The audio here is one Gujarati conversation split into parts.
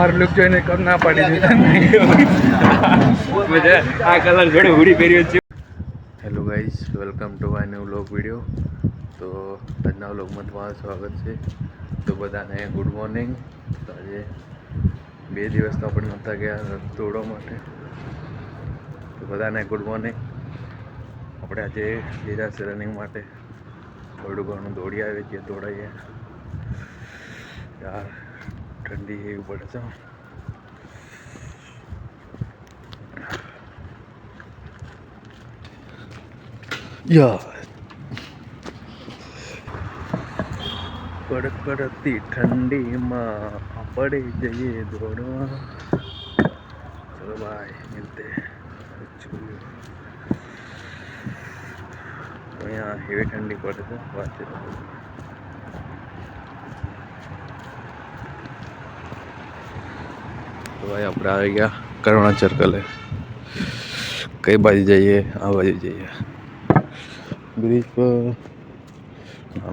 મારું લુક જોઈને કમ ના પાડી દીધા આ કલર જોડે હુડી પહેર્યો છે. Hello guys, welcome to my new vlog video. તો આજના વ્લોગમાં તમારું સ્વાગત છે. તો બધાને ગુડ મોર્નિંગ. તો આજે 2 દિવસ તો આપણે નહોતા ગયા દોડવા માટે. તો બધાને ગુડ મોર્નિંગ. આપણે આજે જઈ છે રનિંગ માટે. થોડું ઘણું દોડી આવે છે, દોડાઈએ યાર. ઠંડી એવી પડે છે. પડતી ઠંડીમાં આપણે જઈએ દોડવા. ચલો ભાઈ મિલતે. અહીંયા હેવી ઠંડી પડે છે. વાંચે તો ભાઈ આપણે આવી ગયા કરુણા સર્કલે. કઈ બાજુ જઈએ? આ બાજુ જઈએ.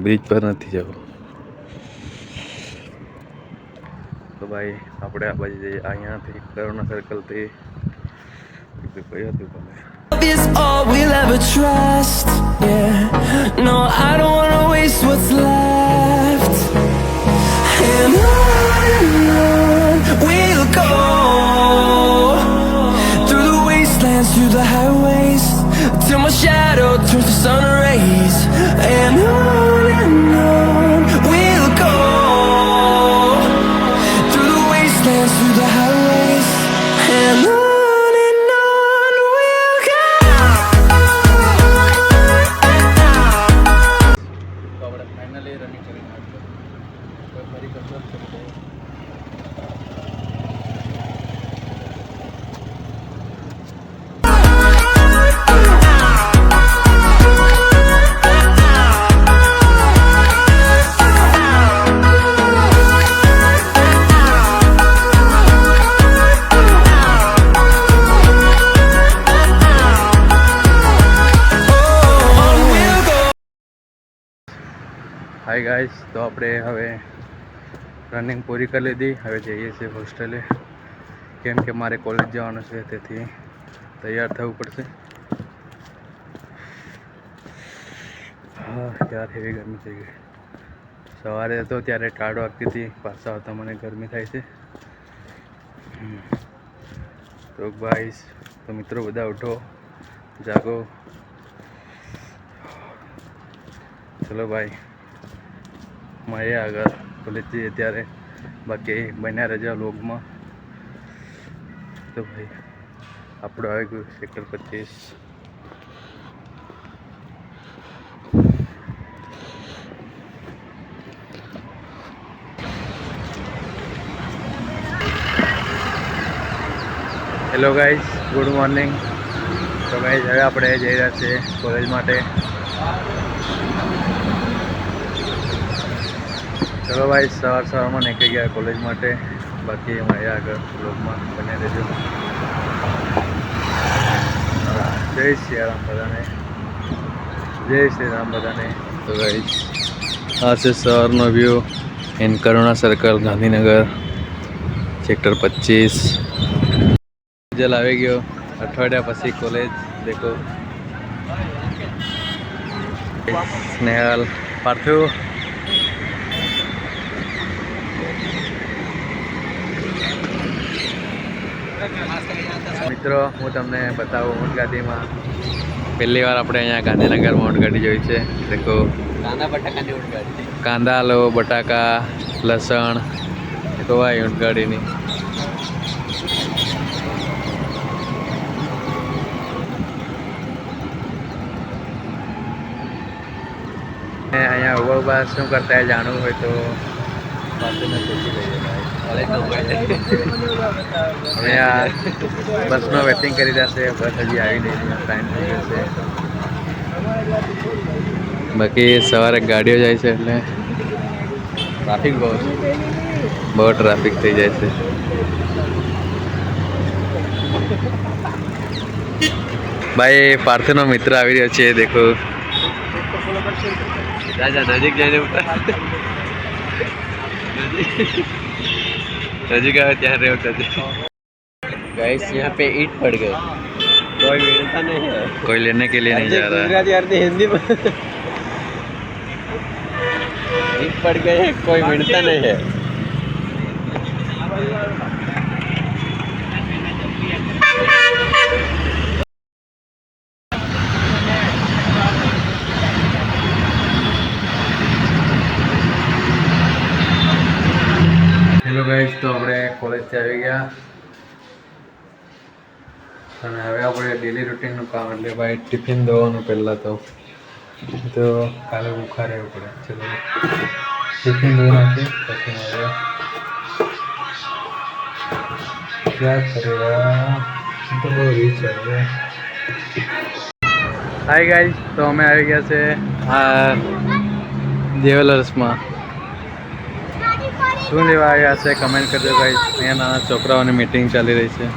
બ્રિજ પર નથી જવું. તો ભાઈ આપણે આ બાજુ જઈએ. અહીંયાથી કરુણા સર્કલથી કઈ હતું તમે? Is all we'll ever trust. Yeah, no, I don't wanna waste what's left. And on we'll go, through the wastelands, through the highways, till my shadow turns to sun rays. And on we'll go, through the wastelands, through the highways, and on. Hi guys, તો આપણે હવે રનિંગ પૂરી કરી લીધી. હવે જઈએ છીએ હોસ્ટેલે, કેમ કે મારે કોલેજ જવાનું છે, તેથી તૈયાર થવું પડશે. હા યાર, હેવી ગરમી થઈ ગઈ. સવારે હતો ત્યારે ટાઢ વાગતી હતી, પાછા આવતા મને ગરમી થાય છે. તો ગાઈસ, તો મિત્રો બધા ઉઠો, જાગો. ચલો ભાઈ, મળીએ આગળ કોલેજ જઈએ ત્યારે. બાકી બન્યા રજા વ્લોગમાં. તો ભાઈ આપણું આવી ગયું sector 25. Hello guys, good morning. તો ગાઈઝ, હવે આપણે જઈ રહ્યા છીએ કોલેજ માટે. ચલો ભાઈ, સવારમાં નીકળી ગયા કોલેજ માટે. બાકી મળ્યા આગળ બ્લોગમાં, બને રહેજો. જય શ્રી રામ બધાને. જય શ્રી રામ બધાને. તો ગાઈઝ, આ છે સવારનો view in Karuna circle, Gandhinagar, sector 25. જલ આવી ગયો. અઠવાડિયા પછી કોલેજ. દેખો સ્નેહલ, પાર્થુ. મિત્રો, હું તમને બતાવું ઊંટગાડીમાં. પહેલી વાર આપણે અહીંયા ગાંધીનગરમાં ઊંટગાડી જોઈ છે. દેખો કાંદા લો, બટાકા, લસણ ધોવાય ઊંટગાડીની. અહીંયા ઉભા શું કરતા જાણવું હોય તો પાછું પૂછી લઈએ. હવે આ બસનો વેટિંગ કરી રહ્યા છે. બસ હજી આવી નહીં, ટાઈમ થઈ ગયો છે. બાકી સવારે ગાડીઓ જાય છે એટલે ટ્રાફિક બહુ ટ્રાફિક થઈ જાય છે. ભાઈ, પાર્થનો મિત્ર આવી રહ્યો છે. દેખો નજીક જઈને सजी का क्या रहे हो सजी? गाइस यहाँ पे ईंट पड़ गए, कोई मिलता नहीं है, कोई लेने के लिए नहीं जा रहा है। गुजराती अर्धे हिंदी में ईंट पड़ गए हैं, कोई मिलता नहीं है। હેલો ગાઈસ, તો આપણે કોલેજથી આવી ગયા અને હવે આપણે ડેલી રૂટીનનું કામ એટલે ભાઈ ટિફિન દવાનું પહેલાં તો કાલે ભૂખા રહેવું પડે. ચલો ટિફિન દઈ નાખીએ પછી હવે ક્યાં કરેગા તો બહુ રીચ હવે. હાય ગાઈસ, તો અમે આવી ગયા છે આ જ્વેલર્સમાં. શું લેવા આવ્યા છે કમેન્ટ કરજો ગાઈસ. અહીંયા નાના છોકરાઓની મીટિંગ ચાલી રહી છે.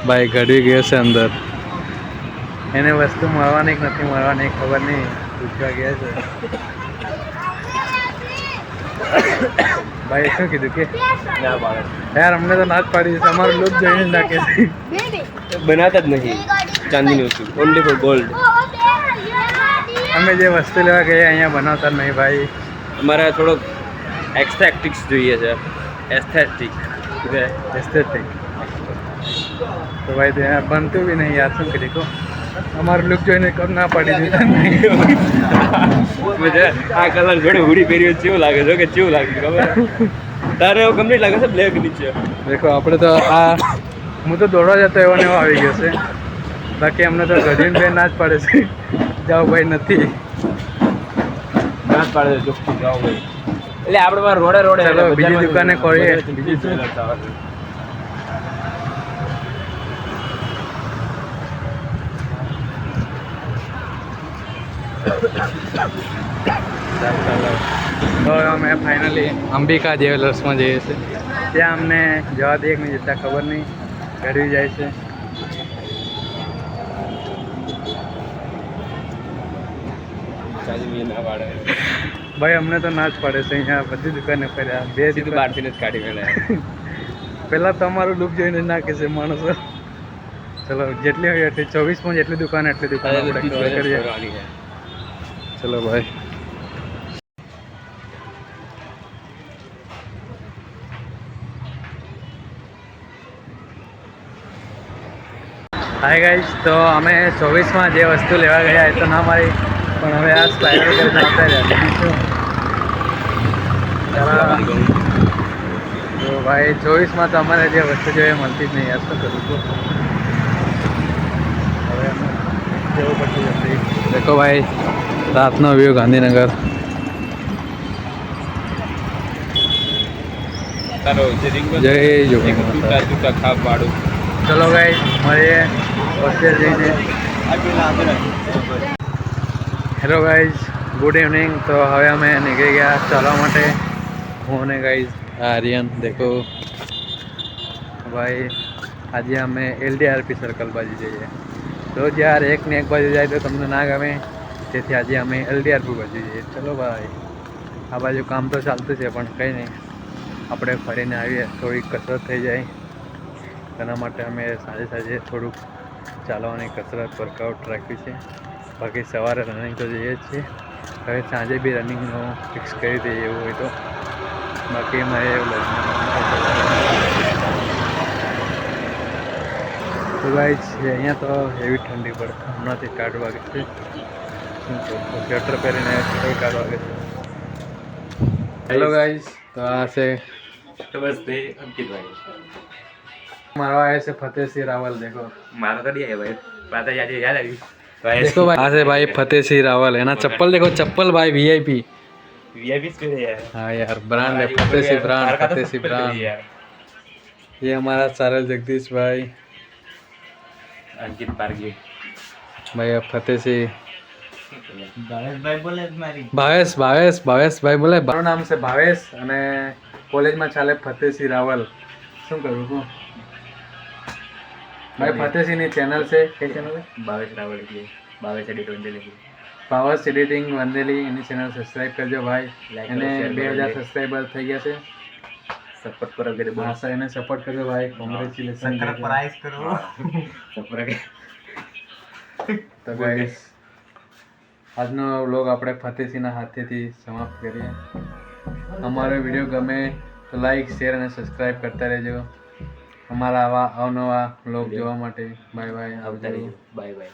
ભાઈ ઘડી ગયો છે અંદર, એને વસ્તુ મળવાની કે નથી મળવાની ખબર નહીં, પૂછવા ગયા છે. ભાઈ શું કીધું કે યાર અમને તો ના જ પાડી છે, અમારું લુક જોઈને જ નાખે છે. बनाता જ નહીં ચાંદીની વસ્તુ, ઓનલી ફોર ગોલ્ડ. અમે જે વસ્તુ લેવા ગયા અહીંયા બનાવતા જ નહીં ભાઈ. અમારે થોડોક એસ્થેટિક્સ જોઈએ છે, એસ્થેટિક. તો ભાઈ ત્યાં બનતું બી નહીં યાર, શું કરી કહો. અમારું લુક જોઈને કબ ના પાડી દીધા. આ કલર જોડે હુડી પહેર્યો કેવું લાગે છે કે કેવું લાગે ખબર? તારે એવું કમ્પ્લીટ લાગે છે બ્લેક નીચે. દેખો આપણે તો આ હું તો દોડવા જતો એવો ને એવો આવી ગયો છે. બાકી અમને તો ઘડીને બે ના જ પડે છે. જાઓ ભાઈ નથી ના પાડે છે ચોખ્ખું જાઓ ભાઈ. એટલે આપણે બાર રોડે રોડે ચલો બીજી દુકાને કરીએ. બીજી તો અમે ફાઇનલી અંબિકા જ્વેલર્સમાં જઈએ છીએ. ત્યાં અમને જવા દે કે નહીં જતા ખબર નહીં, ઘડી જાય છે. ભાઈ અમને તો ના જ પડે છે. અહીંયા બધી દુકાને ફર્યા, બે સીધું બહારથી જ કાઢી મેળવ્યા. પહેલાં તમારું લુક જોઈને જ નાખે છે માણસો. ચલો જેટલી હોય એટલી, 24માં જેટલી દુકાન એટલી દુકાન આપણે કવર કરીએ. ચલો ભાઈ. હાય ગાઈસ, તો અમે 24માં જે વસ્તુ લેવા ગયા એ તો ના મારી, પણ હવે આ સ્લાઇડર કરીને આવતા રહ્યા. તો ભાઈ 24માં તો અમારે જે વસ્તુ જોઈએ મળતી જ નહીં યાર, શું કરું છું. હવે અમે જવું પડતું જશે. દેખો ભાઈ રાતનો વ્યૂ ગાંધીનગર. જય જોગી. ચલો ગાઈસ મળીએ હોસ્ટેલ જઈને. Hello guys, good evening. તો હવે અમે નીકળી ગયા ચાલવા માટે. હું અને ગાઈઝ આર્યન. દેખો ભાઈ આજે અમે LDRP સર્કલ બાજુ જઈએ. રોજ યાર એક ને એક બાજુ જાય તો તમને ના ગમે, તેથી આજે અમે LDRP બાજુ જઈએ. ચલો ભાઈ, આ બાજુ કામ તો ચાલતું છે પણ કંઈ નહીં, આપણે ફરીને આવીએ, થોડીક કસરત થઈ જાય. તેના માટે અમે સાંજે સાંજે થોડુંક ચાલવાની કસરત વર્કઆઉટ રાખ્યું છે. બાકી સવારે રનિંગ તો જઈએ જ છીએ. હવે સાંજે બી રનિંગનું ફિક્સ કરી દઈએ એવું હોય તો. બાકી મારે એવું લાગે તો ભાઈ અહીંયા તો એવી ઠંડી પડે. હમણાંથી 8 વાગે છે, સ્વેટર પહેરીને 8 વાગે છે. હેલો ગાઈઝ, તો આ છે નમસ્તે અંકિતભાઈ. મારો આવ્યા છે ફતેહસિંહ રાવલ. દેખો મારો તો નહીં ભાઈ, વાત આજે યાદ આવી. देखो भाई, यहाँ से भाई फतेहसिंह रावल है ना. चप्पल देखो, चप्पल भाई VIP. हाँ यार, ब्रांड है फतेहसिंह ब्रांड. फतेहसिंह ब्रांड. ये हमारा सारल जगदीश भाई, अंकित पारगी भाई अब फतेहसिंह ભાવેશ ભાઈ બોલે. મારું નામ છે ભાવેશ અને કોલેજમાં ચાલે ફતેહસિંહ રાવલ. શું કરું છું ભાઈ? ફતેહસિંહની ચેનલ છે. કઈ ચેનલ છે? ભાવેશ રાવલ એટલે ભાવેશ એડિટર લખી. પાવર્સ એડિટિંગ વંદેલી એની ચેનલ સબસ્ક્રાઇબ કરજો ભાઈ. Like એને કરો, share 2000 કરજો. સબસ્ક્રાઇબર થઈ ગયા છે. સપોર્ટ કરો કે હા સર એને સપોર્ટ કરજો ભાઈ. કોંગ્રેચ્યુલેશન તો ગાઈસ આજનો વ્લોગ આપણે ફતેહસિંહના હાથેથી સમાપ્ત કરીએ. અમારો વિડીયો ગમે તો લાઈક શેર અને સબસ્ક્રાઇબ કરતા રહેજો અમારા આવા અવનવા વ્લોગ જોવા માટે. Bye bye. આવતા રહેજો. Bye bye.